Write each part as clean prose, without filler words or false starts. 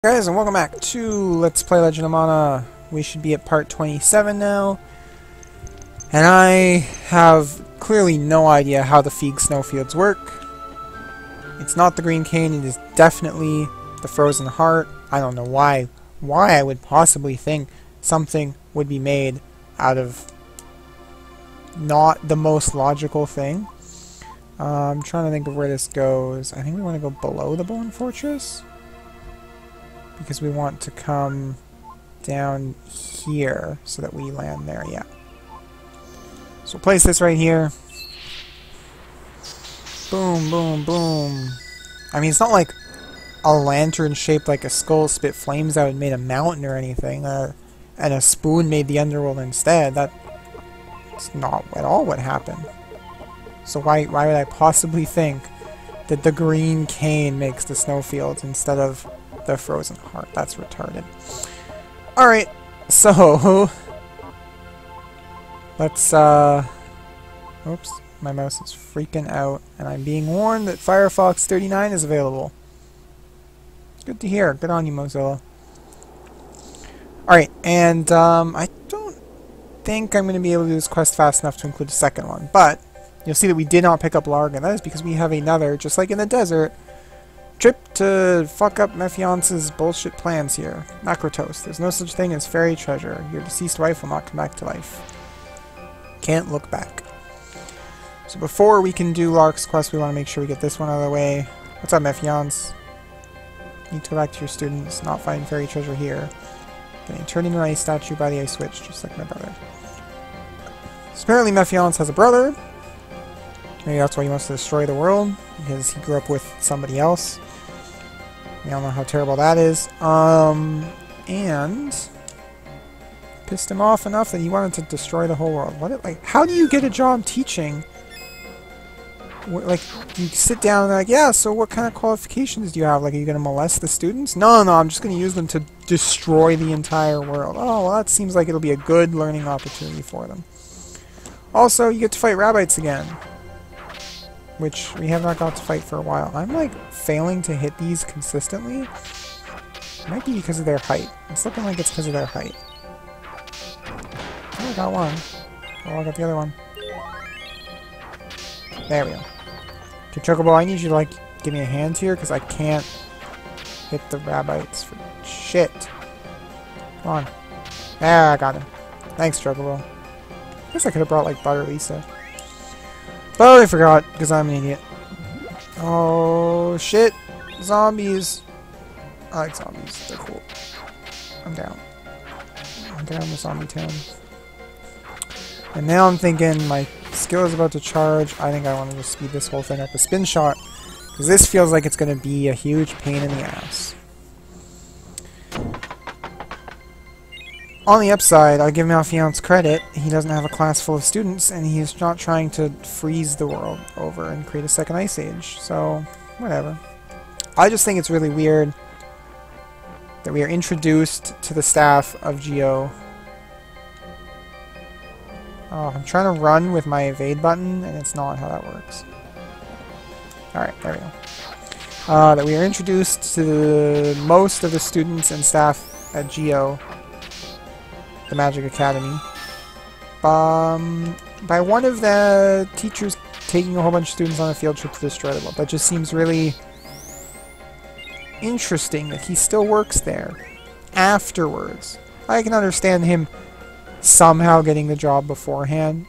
Guys, and welcome back to Let's Play Legend of Mana. We should be at part 27 now. And I have clearly no idea how the Feig snowfields work. It's not the green cane, it is definitely the frozen heart. I don't know why I would possibly think something would be made out of not the most logical thing. I'm trying to think of where this goes. I think we want to go below the Bone Fortress, because we want to come down here so that we land there, yeah. So we'll place this right here. Boom, boom, boom. I mean, it's not like a lantern shaped like a skull spit flames out and made a mountain or anything, and a spoon made the underworld instead. That's not at all what happened. So why would I possibly think that the green cane makes the snowfields instead of the frozen heart? That's retarded. Alright, so let's oops, my mouse is freaking out and I'm being warned that Firefox 39 is available. Good to hear. Good on you, Mozilla. Alright, and I don't think I'm going to be able to do this quest fast enough to include a second one, but you'll see that we did not pick up Larga. That is because we have another, just like in the desert, trip to fuck up Mephiance's bullshit plans here. Macrotos. There's no such thing as fairy treasure. Your deceased wife will not come back to life. Can't look back. So before we can do Lark's quest, we want to make sure we get this one out of the way. What's up, Mephianse? Need to go back to your students. Not find fairy treasure here. Getting turned into an ice statue by the ice switch, just like my brother. So apparently Mephianse has a brother. Maybe that's why he wants to destroy the world, because he grew up with somebody else. We all know how terrible that is. And pissed him off enough that he wanted to destroy the whole world. Like, how do you get a job teaching? Like, you sit down and they're like, yeah, so what kind of qualifications do you have? Like, are you going to molest the students? No, I'm just going to use them to destroy the entire world. Oh, well, that seems like it'll be a good learning opportunity for them. Also, you get to fight Rabbites again, which we have not got to fight for a while. I'm, like, failing to hit these consistently. It might be because of their height. It's looking like it's because of their height. Oh, I got one. Oh, I got the other one. There we go. Okay, Chocobo, I need you to, like, give me a hand here, because I can't hit the Rabbites for shit. Come on. There, I got him. Thanks, Chocobo. I guess I could have brought, like, Butter Lisa. But I forgot, because I'm an idiot. Oh, shit. Zombies. I like zombies. They're cool. I'm down. I'm down with Zombie Town. And now I'm thinking my skill is about to charge. I think I want to just speed this whole thing up a spin shot, because this feels like it's going to be a huge pain in the ass. On the upside, I'll give Mephianse credit. He doesn't have a class full of students, and he's not trying to freeze the world over and create a second ice age. So, whatever. I just think it's really weird that we are introduced to the staff of Geo. Oh, I'm trying to run with my evade button, and it's not how that works. Alright, there we go. That we are introduced to most of the students and staff at Geo, the Magic Academy, by one of the teachers taking a whole bunch of students on a field trip to destroy the world. That just seems really interesting that he still works there afterwards. I can understand him somehow getting the job beforehand.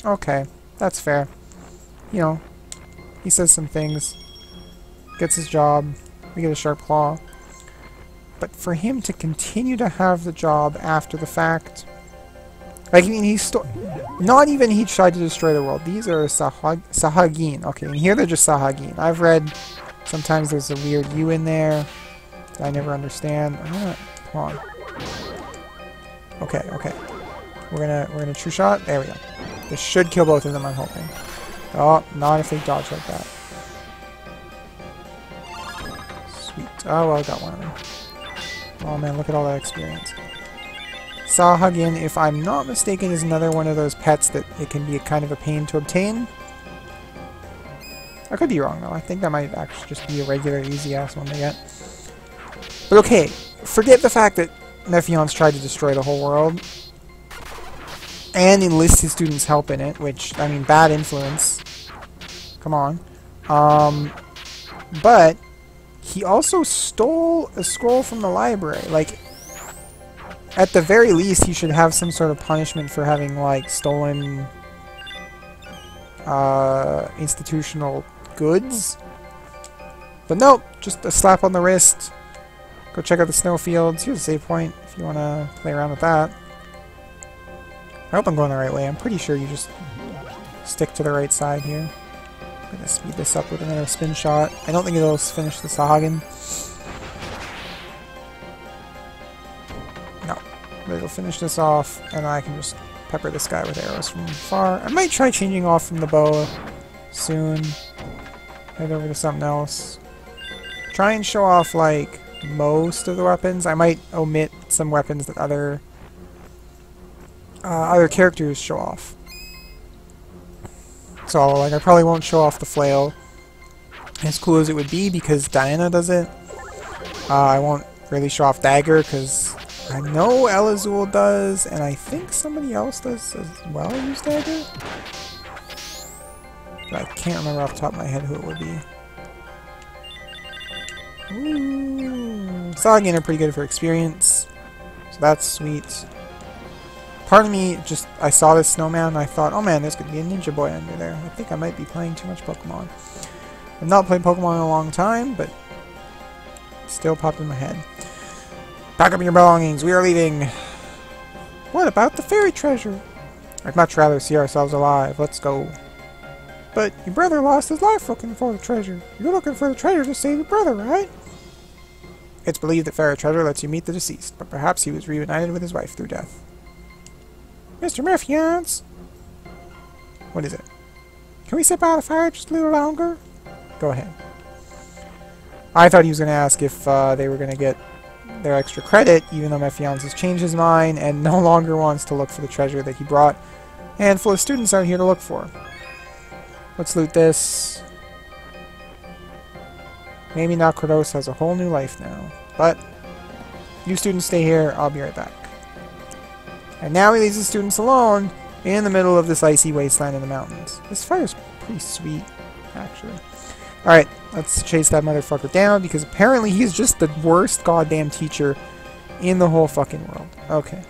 Okay, that's fair. You know, he says some things, gets his job, we get a sharp claw. But for him to continue to have the job after the fact, like, I mean, he's not even he tried to destroy the world. These are Sahagin. Okay, and here they're just Sahagin. I've read sometimes there's a weird U in there that I never understand. Come on. Okay. We're gonna true shot. There we go. This should kill both of them, I'm hoping. Oh, not if they dodge like that. Sweet. Oh well, I got one of them. Oh man, look at all that experience. Sahagin, if I'm not mistaken, is another one of those pets that it can be a kind of a pain to obtain. I could be wrong though. I think that might actually just be a regular easy ass one to get. But okay, forget the fact that Mephianse tried to destroy the whole world and enlist his students' help in it, which, I mean, bad influence. Come on. But he also stole a scroll from the library. Like, at the very least, he should have some sort of punishment for having, like, stolen institutional goods. But nope, just a slap on the wrist. Go check out the snowfields. Here's a save point if you want to play around with that. I hope I'm going the right way. I'm pretty sure you just stick to the right side here. I'm going to speed this up with another spin shot. I don't think it'll finish the Sahagin. No. But it'll finish this off, and I can just pepper this guy with arrows from far. I might try changing off from the bow soon. Head over to something else. Try and show off, like, most of the weapons. I might omit some weapons that other characters show off. So, like, I probably won't show off the flail as cool as it would be because Diana does it. I won't really show off dagger because I know Elazul does, and I think somebody else does as well use dagger. But I can't remember off the top of my head who it would be. Ooh. Sahagin are pretty good for experience, so that's sweet. Part of me just, I saw this snowman and I thought, oh man, there's going to be a ninja boy under there. I think I might be playing too much Pokemon. I've not played Pokemon in a long time, but still popped in my head. Pack up your belongings, we are leaving. What about the fairy treasure? I'd much rather see ourselves alive, let's go. But your brother lost his life looking for the treasure. You're looking for the treasure to save your brother, right? It's believed that fairy treasure lets you meet the deceased, but perhaps he was reunited with his wife through death. Mr. Mephianse! What is it? Can we sit by the fire just a little longer? Go ahead. I thought he was going to ask if they were going to get their extra credit, even though Mephianse has changed his mind and no longer wants to look for the treasure that he brought a handful of students out here to look for. Let's loot this. Maybe now Kratos has a whole new life now. But you students stay here, I'll be right back. And now he leaves the students alone in the middle of this icy wasteland in the mountains. This fire's pretty sweet, actually. Alright, let's chase that motherfucker down because apparently he's just the worst goddamn teacher in the whole fucking world. Okay.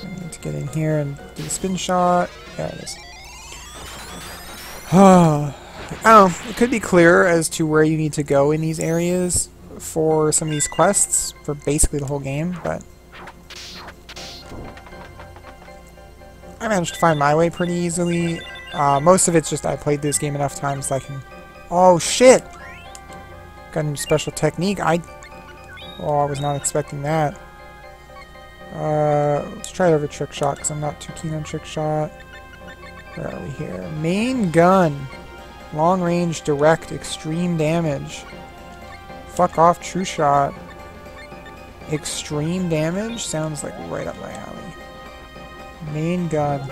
I need to get in here and do the spin shot. There it is. I don't know, it could be clearer as to where you need to go in these areas for some of these quests, for basically the whole game, but I managed to find my way pretty easily. Most of it's just I played this game enough times that I can... Oh shit! Got a new special technique. I was not expecting that. Let's try it over Trick Shot, because I'm not too keen on Trick Shot. Where are we here? Main gun! Long range, direct, extreme damage. Fuck off, True Shot. Extreme damage? Sounds like right up my alley. Main gun.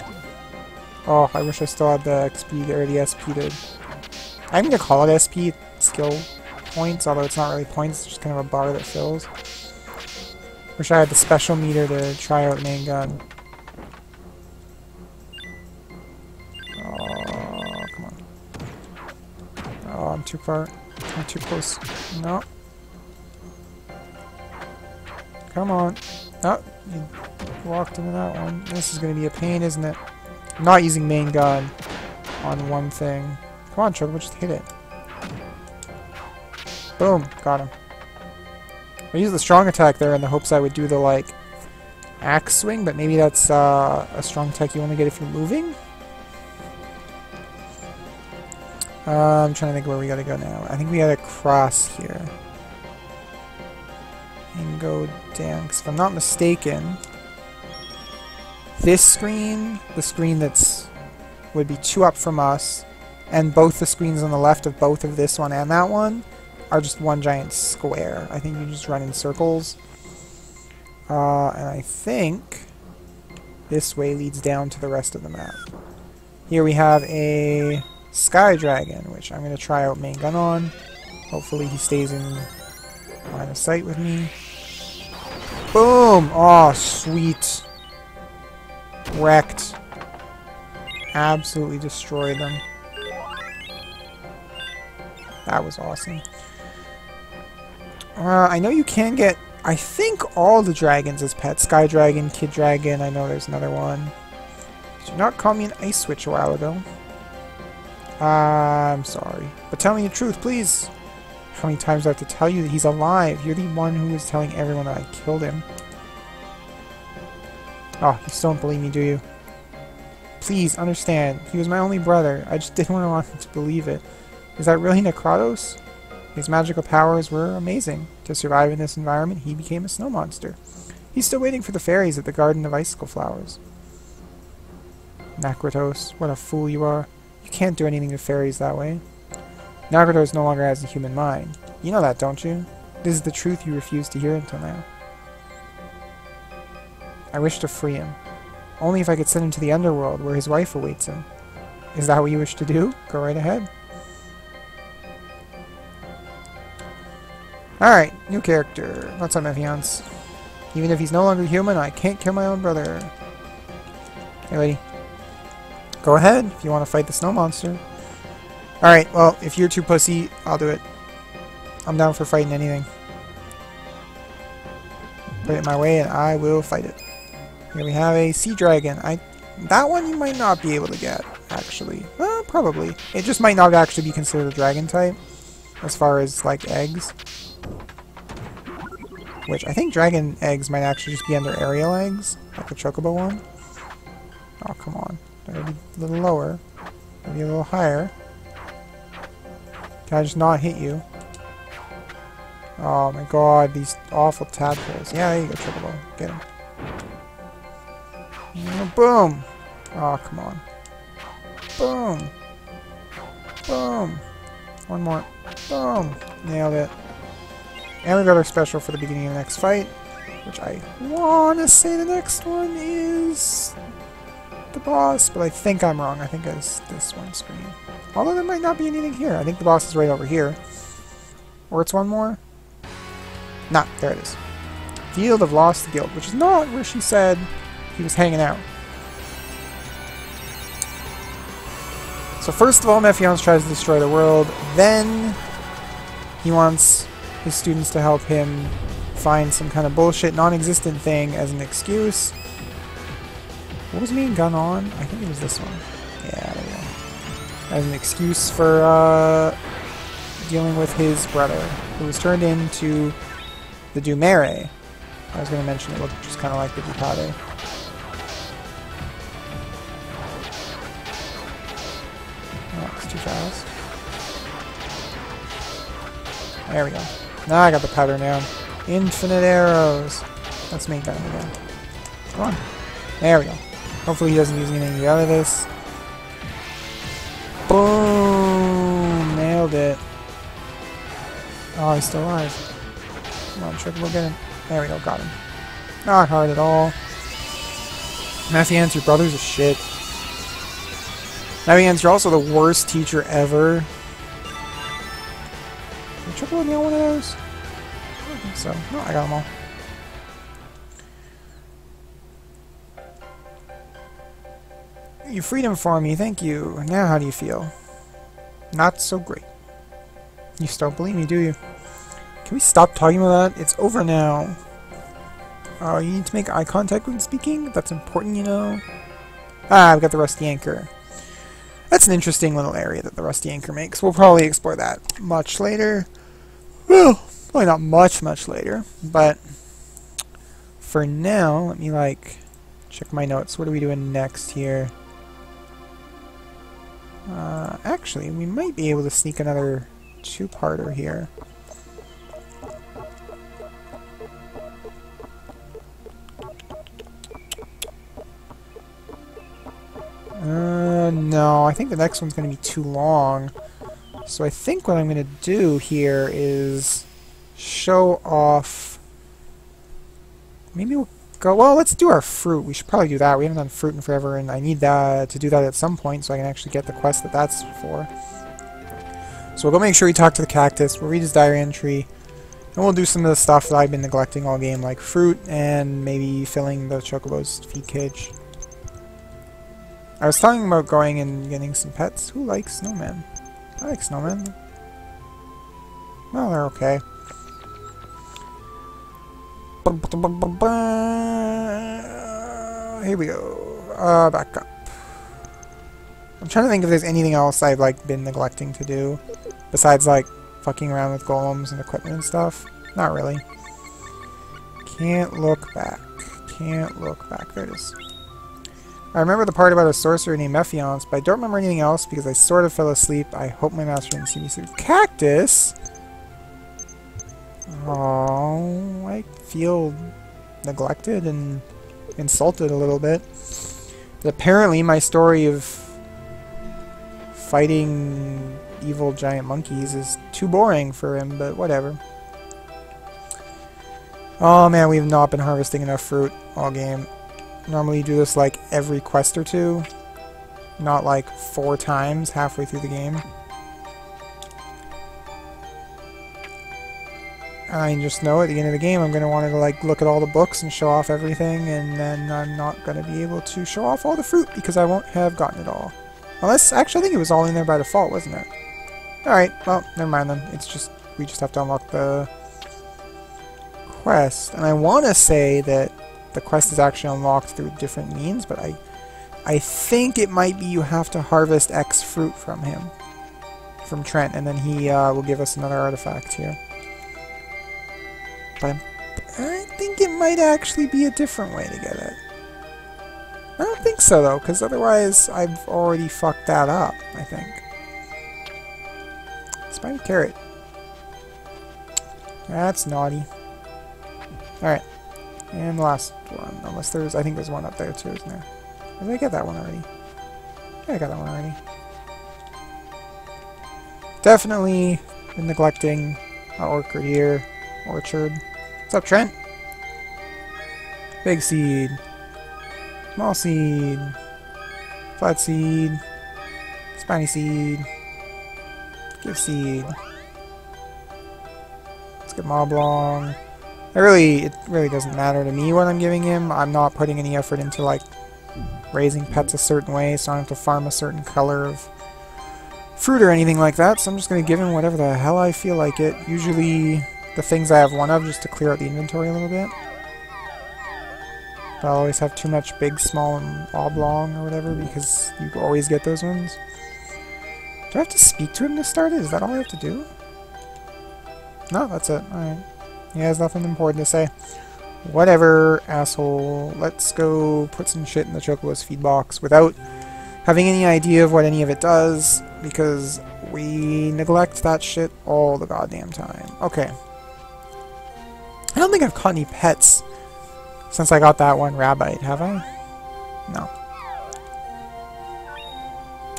Oh, I wish I still had the XP or the SP to... I'm gonna call it SP, skill points, although it's not really points, it's just kind of a bar that fills. Wish I had the special meter to try out the main gun. Oh, come on. Oh, I'm too far. I'm too close. No. Come on. Oh, you walked into that one. This is going to be a pain, isn't it? I'm not using main gun on one thing. Come on, Chocobo, just hit it. Boom. Got him. I used the strong attack there in the hopes I would do the, like, axe swing, but maybe that's a strong attack you only get if you're moving? I'm trying to think where we gotta go now. I think we gotta cross here. And go down, because if I'm not mistaken, this screen, the screen that's would be 2 up from us, and both the screens on the left of both of this one and that one are just one giant square. I think you just run in circles. And I think this way leads down to the rest of the map. Here we have a Sky Dragon, which I'm going to try out main gun on. Hopefully he stays in line of sight with me. Boom! Oh, sweet. Wrecked. Absolutely destroyed them. That was awesome. I know you can get, I think, all the dragons as pets. Sky Dragon, Kid Dragon, I know there's another one. Did you not call me an ice switch a while ago? I'm sorry. But tell me the truth, please. How many times do I have to tell you that he's alive? You're the one who was telling everyone that I killed him. Oh, you still don't believe me, do you? Please, understand. He was my only brother. I just didn't want him to believe it. Is that really Necrados? His magical powers were amazing. To survive in this environment, he became a snow monster. He's still waiting for the fairies at the Garden of Icicle Flowers. Necrados, what a fool you are. You can't do anything to fairies that way. Necrados no longer has a human mind. You know that, don't you? This is the truth you refused to hear until now. I wish to free him. Only if I could send him to the underworld, where his wife awaits him. Is that what you wish to do? Go right ahead. Alright, new character. What's up, Mephianse? Even if he's no longer human, I can't kill my own brother. Hey, lady. Go ahead, if you want to fight the snow monster. Alright, well, if you're too pussy, I'll do it. I'm down for fighting anything. Put it my way and I will fight it. Here we have a sea dragon. That one you might not be able to get, actually. Well, probably. It just might not actually be considered a dragon type, as far as, like, eggs. Which, I think dragon eggs might actually just be under aerial eggs, like the chocobo one. Oh, come on. Gotta be a little lower. Gotta be a little higher. Can I just not hit you? Oh my god, these awful tadpoles. Yeah, there you go, chocobo. Get him. Boom! Oh, come on. Boom! Boom! One more. Boom! Nailed it. And we got our special for the beginning of the next fight, which I want to say the next one is the boss, but I think I'm wrong. I think it's this one screen. Although there might not be anything here. I think the boss is right over here. Or it's one more? Nah, there it is. Field of Lost Guild, which is not where she said he was hanging out. So first of all, Mephianse tries to destroy the world. Then he wants his students to help him find some kind of bullshit, non-existent thing as an excuse. What was main gun on? I think it was this one. Yeah, there we go. As an excuse for dealing with his brother, who was turned into the Dumere. I was going to mention it looked just kind of like the Ducade. Oh, it's too fast. There we go. Now I got the powder down. Infinite arrows. Let's make that again. Come on. There we go. Hopefully he doesn't use anything to get out of this. Boom! Nailed it. Oh, he's still alive. Come on, Triple, get him. There we go, got him. Not hard at all. Mephianse, your brother's a shit. Mephianse, you're also the worst teacher ever. Did Triple nail one of those? I don't think so. No, I got them all. You freed him for me, thank you. Now how do you feel? Not so great. You still believe me, do you? Can we stop talking about that? It's over now. Oh, you need to make eye contact when speaking? That's important, you know. Ah, I've got the rusty anchor. That's an interesting little area that the rusty anchor makes. We'll probably explore that much later. Well, probably not much later, but for now, let me, like, check my notes. What are we doing next here? Actually, we might be able to sneak another two-parter here. No, I think the next one's going to be too long. So I think what I'm going to do here is show off... Maybe we'll go... Well, let's do our fruit. We should probably do that. We haven't done fruit in forever, and I need that to do that at some point so I can actually get the quest that that's for. So we'll go make sure we talk to the cactus. We'll read his diary entry. And we'll do some of the stuff that I've been neglecting all game, like fruit and maybe filling the chocobo's feed cage. I was talking about going and getting some pets. Who likes snowmen? I like snowmen. Well, they're okay. Here we go. Back up. I'm trying to think if there's anything else I've like been neglecting to do besides like fucking around with golems and equipment and stuff. Not really. Can't look back. Can't look back. There it is. I remember the part about a sorcerer named Mephianse, but I don't remember anything else because I sort of fell asleep. I hope my master didn't see me sleep. Cactus? Oh, I feel neglected and insulted a little bit. But apparently my story of fighting evil giant monkeys is too boring for him, but whatever. Oh man, we've not been harvesting enough fruit all game. Normally you do this like every quest or two, not like 4 times halfway through the game. I just know at the end of the game I'm going to want to like look at all the books and show off everything, and then I'm not going to be able to show off all the fruit because I won't have gotten it all. Unless, actually I think it was all in there by default, wasn't it? Alright, well, never mind then. It's just, we just have to unlock the quest. And I want to say that the quest is actually unlocked through different means, but I think it might be you have to harvest X fruit from him. From Trent, and then he will give us another artifact here. But I think it might actually be a different way to get it. I don't think so, though, because otherwise I've already fucked that up, I think. Spiny carrot. That's naughty. Alright. And the last one. Unless there's... I think there's one up there, too, isn't there? Or did I get that one already? Yeah, I got that one already. Definitely been neglecting our orchard here. Orchard. What's up, Trent? Big seed. Small seed. Flat seed. Spiny seed. Give seed. Let's get Moblong. It really doesn't matter to me what I'm giving him. I'm not putting any effort into like raising pets a certain way, so I don't have to farm a certain color of fruit or anything like that. So I'm just gonna give him whatever the hell I feel like it. Usually the things I have one of, just to clear out the inventory a little bit. But I'll always have too much big, small, and oblong or whatever because you always get those ones. Do I have to speak to him to start it? Is that all I have to do? No, that's it. Alright. He has nothing important to say. Whatever, asshole. Let's go put some shit in the Chocobo's feed box without having any idea of what any of it does, because we neglect that shit all the goddamn time. Okay. I don't think I've caught any pets since I got that one rabbite, have I? No.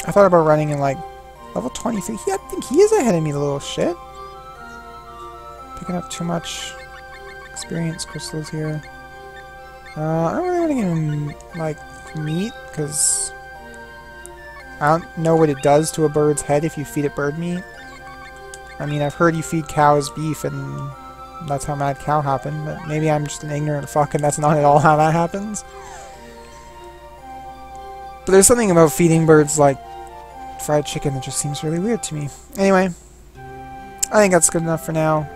I thought about running in like level 23. Yeah, I think he is ahead of me, the little shit. Picking up too much experience crystals here. I don't really want to get him, like, meat, because I don't know what it does to a bird's head if you feed it bird meat. I mean, I've heard you feed cows beef, and that's how mad cow happened, but maybe I'm just an ignorant fuck, and that's not at all how that happens. But there's something about feeding birds, like, fried chicken that just seems really weird to me. Anyway, I think that's good enough for now.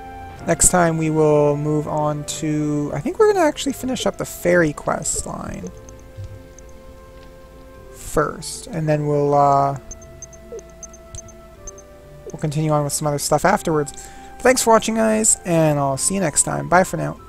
Next time we will move on to... I think we're going to actually finish up the fairy quest line first, and then we'll continue on with some other stuff afterwards. Thanks for watching, guys, and I'll see you next time. Bye for now.